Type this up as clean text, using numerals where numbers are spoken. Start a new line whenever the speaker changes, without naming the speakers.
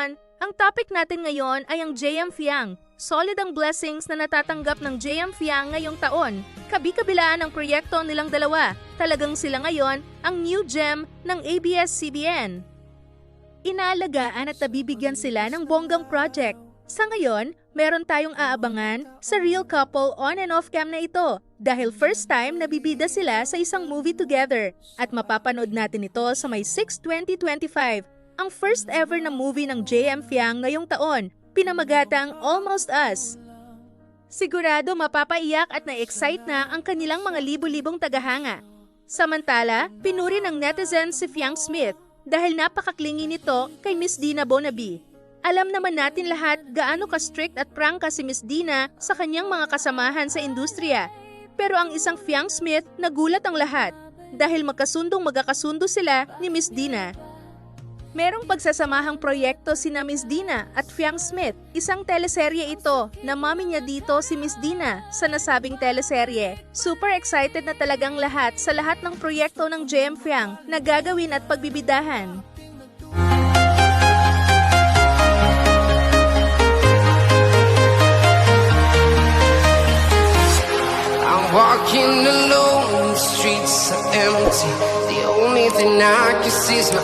everyone! Ang topic natin ngayon ay ang JM Fiang. Solid ang blessings na natatanggap ng JM Fiang ngayong taon. Kabi-kabilaan ang proyekto nilang dalawa. Talagang sila ngayon ang new gem ng ABS-CBN. Inaalagaan at nabibigyan sila ng bonggang project. Sa ngayon, meron tayong aabangan sa real couple on and off cam na ito dahil first time nabibida sila sa isang movie together at mapapanood natin ito sa May 6, 2025. Ang first ever na movie ng JM Fiang ngayong taon, pinamagatang Almost Us. Sigurado mapapaiyak at na-excite na ang kanilang mga libu-libong tagahanga. Samantala, pinuri ng netizens si Fiang Smith dahil napakaklingi nito kay Miss Dina Bonaby. Alam naman natin lahat gaano ka-strict at prangka si Miss Dina sa kanyang mga kasamahan sa industriya. Pero ang isang Fiang Smith nagulat ang lahat dahil magkakasundo sila ni Miss Dina. Merong pagsasamahang proyekto sina Miss Dina at Fiang Smith. Isang teleserye ito na mami niya dito si Miss Dina sa nasabing teleserye. Super excited na talagang lahat sa lahat ng proyekto ng JM Fiang na gagawin at pagbibidahan.
Walking alone, the streets are empty. The only thing I can see is my